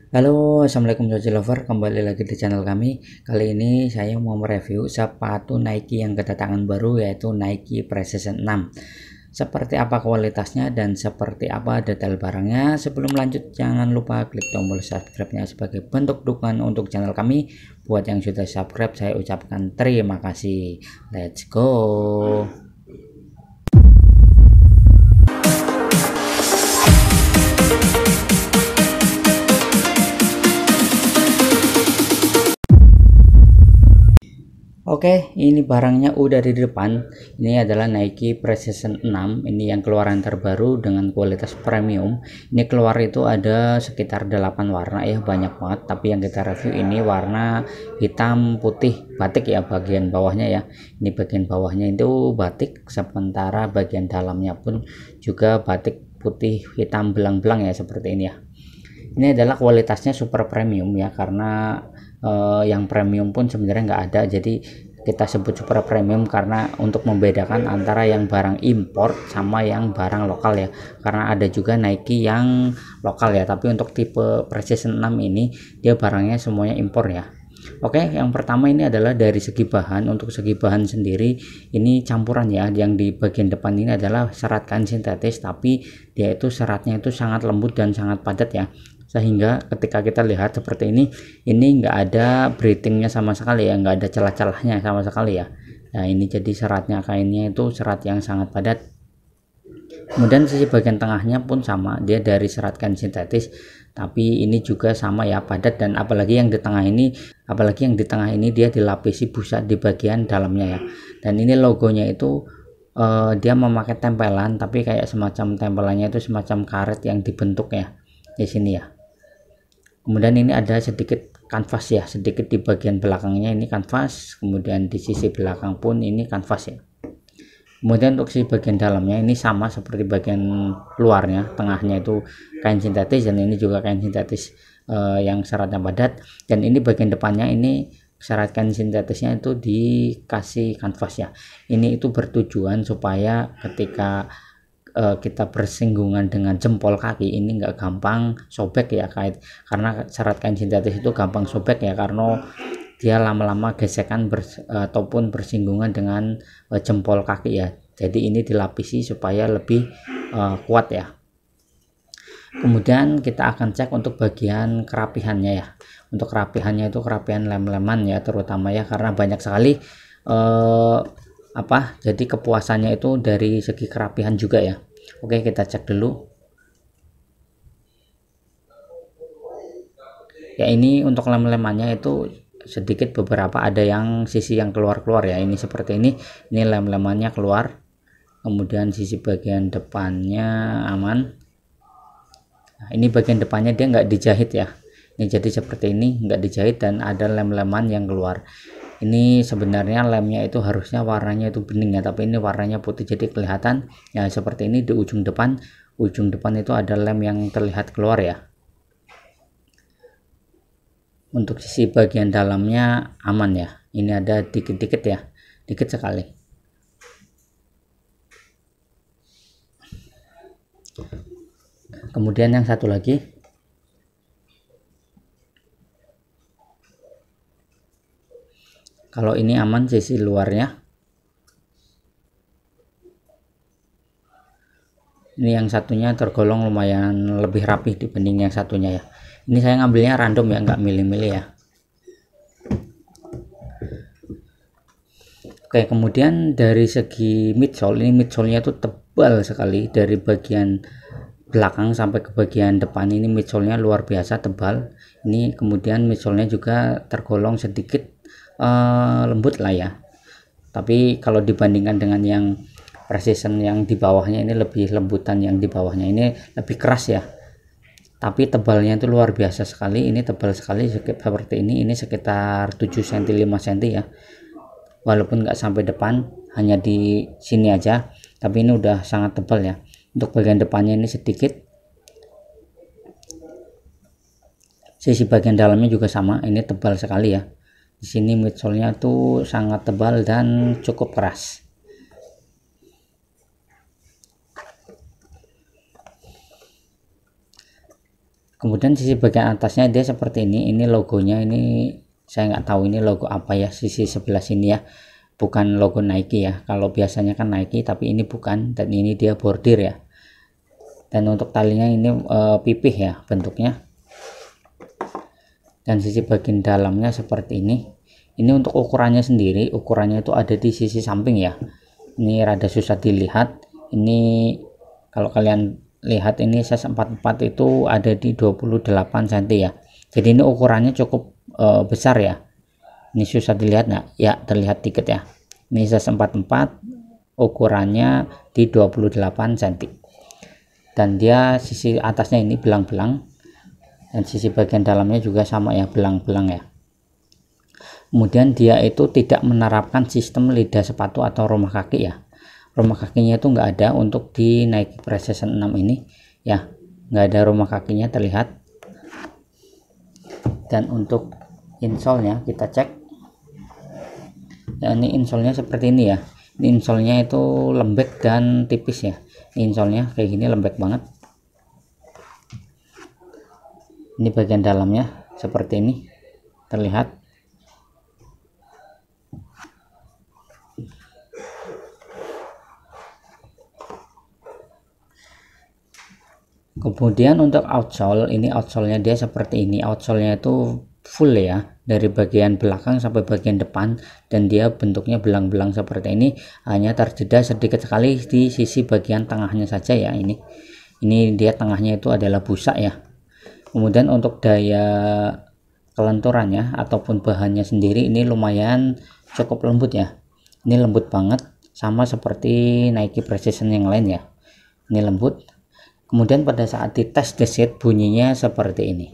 Halo, assalamualaikum Joji Lover, kembali lagi di channel kami. Kali ini saya mau mereview sepatu Nike yang kedatangan baru, yaitu Nike Precision 6. Seperti apa kualitasnya dan seperti apa detail barangnya. Sebelum lanjut, jangan lupa klik tombol subscribe-nya sebagai bentuk dukungan untuk channel kami. Buat yang sudah subscribe, saya ucapkan terima kasih. Let's go. Oke, ini barangnya udah di depan. Ini adalah Nike Precision 6. Ini yang keluaran terbaru dengan kualitas premium. Ini keluar itu ada sekitar 8 warna ya, banyak banget. Tapi yang kita review ini warna hitam putih batik ya, bagian bawahnya ya. Ini bagian bawahnya itu batik, sementara bagian dalamnya pun juga batik putih hitam belang-belang ya, seperti ini ya. Ini adalah kualitasnya super premium ya, karena yang premium pun sebenarnya nggak ada, jadi kita sebut super premium karena untuk membedakan antara yang barang import sama yang barang lokal ya, karena ada juga Nike yang lokal ya, tapi untuk tipe Precision 6 ini dia barangnya semuanya impor ya. Oke, yang pertama ini adalah dari segi bahan. Untuk segi bahan sendiri ini campuran ya, yang di bagian depan ini adalah serat kain sintetis, tapi dia itu seratnya itu sangat lembut dan sangat padat ya, sehingga ketika kita lihat seperti ini nggak ada breathingnya sama sekali ya, nggak ada celah-celahnya sama sekali ya. Nah, ini jadi seratnya, kainnya itu serat yang sangat padat. Kemudian sisi bagian tengahnya pun sama, dia dari serat kain sintetis, tapi ini juga sama ya, padat. Dan apalagi yang di tengah ini dia dilapisi busa di bagian dalamnya ya. Dan ini logonya itu dia memakai tempelan, tapi kayak semacam tempelannya itu semacam karet yang dibentuk ya di sini ya. Kemudian ini ada sedikit kanvas ya, sedikit di bagian belakangnya ini kanvas, kemudian di sisi belakang pun ini kanvas ya. Kemudian untuk si bagian dalamnya ini sama seperti bagian luarnya, tengahnya itu kain sintetis dan ini juga kain sintetis yang seratnya padat. Dan ini bagian depannya ini serat kain sintetisnya itu dikasih kanvas ya. Ini itu bertujuan supaya ketika kita bersinggungan dengan jempol kaki ini nggak gampang sobek ya, karena serat kain sintetis itu gampang sobek ya, karena dia lama-lama gesekan ataupun bersinggungan dengan jempol kaki ya. Jadi ini dilapisi supaya lebih kuat ya. Kemudian kita akan cek untuk bagian kerapihannya ya. Untuk kerapihannya itu kerapihan lem-leman ya, terutama ya, karena banyak sekali jadi kepuasannya itu dari segi kerapihan juga ya. Oke, kita cek dulu ya. Ini untuk lem-lemannya itu sedikit, beberapa ada yang sisi yang keluar ya, ini seperti ini lem-lemannya keluar. Kemudian sisi bagian depannya aman. Nah, ini bagian depannya dia nggak dijahit ya, ini jadi seperti ini, nggak dijahit dan ada lem-leman yang keluar. Ini sebenarnya lemnya itu harusnya warnanya itu bening ya, tapi ini warnanya putih jadi kelihatan ya. Seperti ini di ujung depan itu ada lem yang terlihat keluar ya. Untuk sisi bagian dalamnya aman ya, ini ada dikit-dikit ya, dikit sekali. Kemudian yang satu lagi, kalau ini aman sisi luarnya. Ini yang satunya tergolong lumayan lebih rapih dibanding yang satunya ya. Ini saya ngambilnya random ya, nggak milih-milih ya. Oke, kemudian dari segi midsole, ini midsole-nya itu tebal sekali, dari bagian belakang sampai ke bagian depan ini midsole-nya luar biasa tebal. Ini kemudian midsole-nya juga tergolong sedikit lembut lah ya. Tapi kalau dibandingkan dengan yang Precision yang di bawahnya, ini lebih lembutan, yang di bawahnya ini lebih keras ya. Tapi tebalnya itu luar biasa sekali, ini tebal sekali seperti ini sekitar 7 cm 5 cm ya. Walaupun nggak sampai depan, hanya di sini aja, tapi ini udah sangat tebal ya. Untuk bagian depannya ini sedikit, sisi bagian dalamnya juga sama, ini tebal sekali ya. Di sini midsole-nya tuh sangat tebal dan cukup keras. Kemudian sisi bagian atasnya dia seperti ini logonya. Ini saya nggak tahu ini logo apa ya, sisi sebelah sini ya, bukan logo Nike ya. Kalau biasanya kan Nike, tapi ini bukan, dan ini dia bordir ya. Dan untuk talinya ini pipih ya bentuknya. Dan sisi bagian dalamnya seperti ini. Ini untuk ukurannya sendiri, ukurannya itu ada di sisi samping ya. Ini rada susah dilihat. Ini kalau kalian lihat, ini size 44 itu ada di 28 cm ya. Jadi ini ukurannya cukup besar ya. Ini susah dilihat nggak? Ya, terlihat dikit ya. Ini size 44, ukurannya di 28 cm. Dan dia sisi atasnya ini belang-belang, dan sisi bagian dalamnya juga sama ya, belang-belang ya. Kemudian dia itu tidak menerapkan sistem lidah sepatu atau rumah kaki ya. Rumah kakinya itu nggak ada untuk di Nike Precision 6 ini ya, nggak ada rumah kakinya terlihat. Dan untuk insole-nya kita cek ya, ini insole-nya seperti ini ya. Ini insole-nya itu lembek dan tipis ya. Ini insole-nya kayak gini, lembek banget. Ini bagian dalamnya seperti ini terlihat. Kemudian untuk outsole, ini outsole-nya dia seperti ini. Outsole-nya itu full ya, dari bagian belakang sampai bagian depan, dan dia bentuknya belang-belang seperti ini. Hanya terjeda sedikit sekali di sisi bagian tengahnya saja ya. Ini dia tengahnya itu adalah busa ya. Kemudian untuk daya kelenturannya ataupun bahannya sendiri ini lumayan cukup lembut ya. Ini lembut banget, sama seperti Nike Precision yang lain ya. Ini lembut. Kemudian pada saat dites desit bunyinya seperti ini.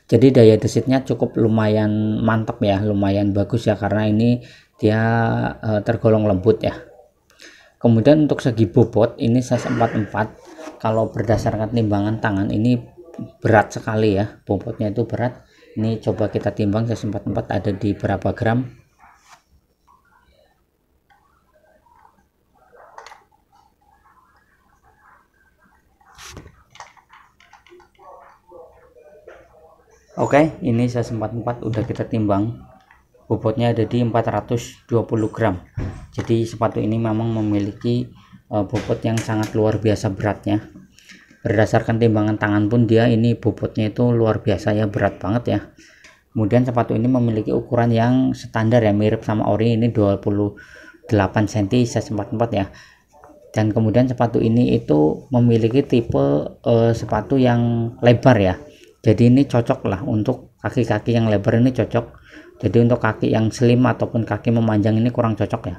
Jadi daya desitnya cukup lumayan mantap ya, lumayan bagus ya, karena ini dia tergolong lembut ya. Kemudian untuk segi bobot, ini size 44. Kalau berdasarkan timbangan tangan ini berat sekali ya, bobotnya itu berat. Ini coba kita timbang size 44 ada di berapa gram. Oke, ini size 44 udah kita timbang. Bobotnya ada di 420 gram. Jadi sepatu ini memang memiliki bobot yang sangat luar biasa beratnya. Berdasarkan timbangan tangan pun dia ini bobotnya itu luar biasa ya, berat banget ya. Kemudian sepatu ini memiliki ukuran yang standar ya, mirip sama ori, ini 28 cm size 44 ya. Dan kemudian sepatu ini itu memiliki tipe sepatu yang lebar ya. Jadi ini cocok lah untuk kaki-kaki yang lebar, ini cocok. Jadi untuk kaki yang slim ataupun kaki memanjang ini kurang cocok ya.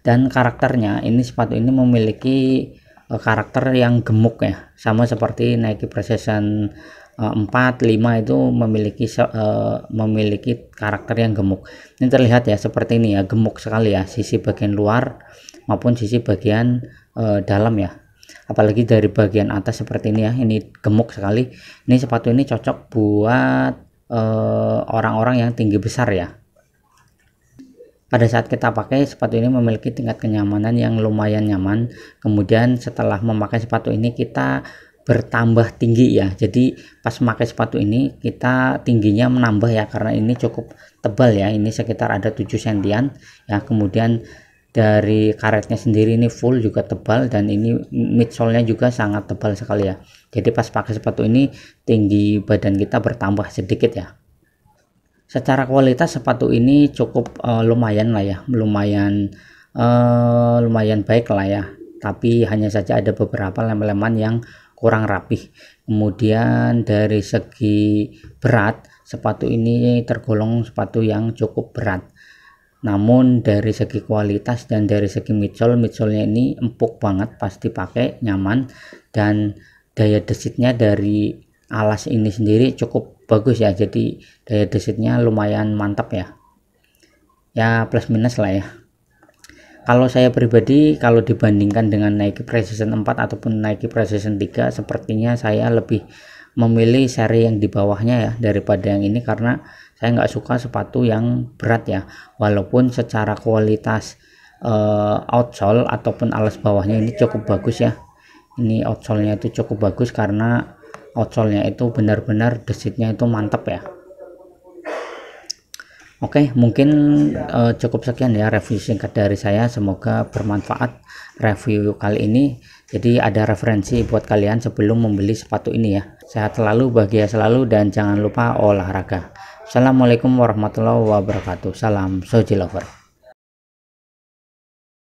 Dan karakternya, ini sepatu ini memiliki karakter yang gemuk ya, sama seperti Nike Precision 4, 5 itu memiliki karakter yang gemuk. Ini terlihat ya seperti ini ya, gemuk sekali ya, sisi bagian luar maupun sisi bagian dalam ya. Apalagi dari bagian atas seperti ini ya, ini gemuk sekali. Ini sepatu ini cocok buat orang-orang yang tinggi besar ya. Pada saat kita pakai sepatu ini memiliki tingkat kenyamanan yang lumayan nyaman. Kemudian setelah memakai sepatu ini kita bertambah tinggi ya. Jadi pas memakai sepatu ini kita tingginya menambah ya, karena ini cukup tebal ya. Ini sekitar ada 7 sentian ya. Kemudian dari karetnya sendiri ini full juga tebal, dan ini midsole-nya juga sangat tebal sekali ya. Jadi pas pakai sepatu ini tinggi badan kita bertambah sedikit ya. Secara kualitas sepatu ini cukup lumayan lah ya, lumayan baik lah ya. Tapi hanya saja ada beberapa lem-leman yang kurang rapih. Kemudian dari segi berat, sepatu ini tergolong sepatu yang cukup berat. Namun dari segi kualitas dan dari segi midsole-nya ini empuk banget, pas dipakai nyaman, dan daya desitnya dari alas ini sendiri cukup bagus ya. Jadi daya desitnya lumayan mantap ya, ya plus minus lah ya. Kalau saya pribadi, kalau dibandingkan dengan Nike Precision 4 ataupun Nike Precision 3, sepertinya saya lebih memilih seri yang di bawahnya ya daripada yang ini, karena saya nggak suka sepatu yang berat ya. Walaupun secara kualitas outsole ataupun alas bawahnya ini cukup bagus ya. Ini outsole-nya itu cukup bagus karena outsole-nya itu benar-benar desitnya itu mantap ya. Oke, mungkin cukup sekian ya review singkat dari saya, semoga bermanfaat review kali ini. Jadi ada referensi buat kalian sebelum membeli sepatu ini ya. Sehat selalu, bahagia selalu, dan jangan lupa olahraga. Assalamualaikum warahmatullahi wabarakatuh. Salam Soji Lover.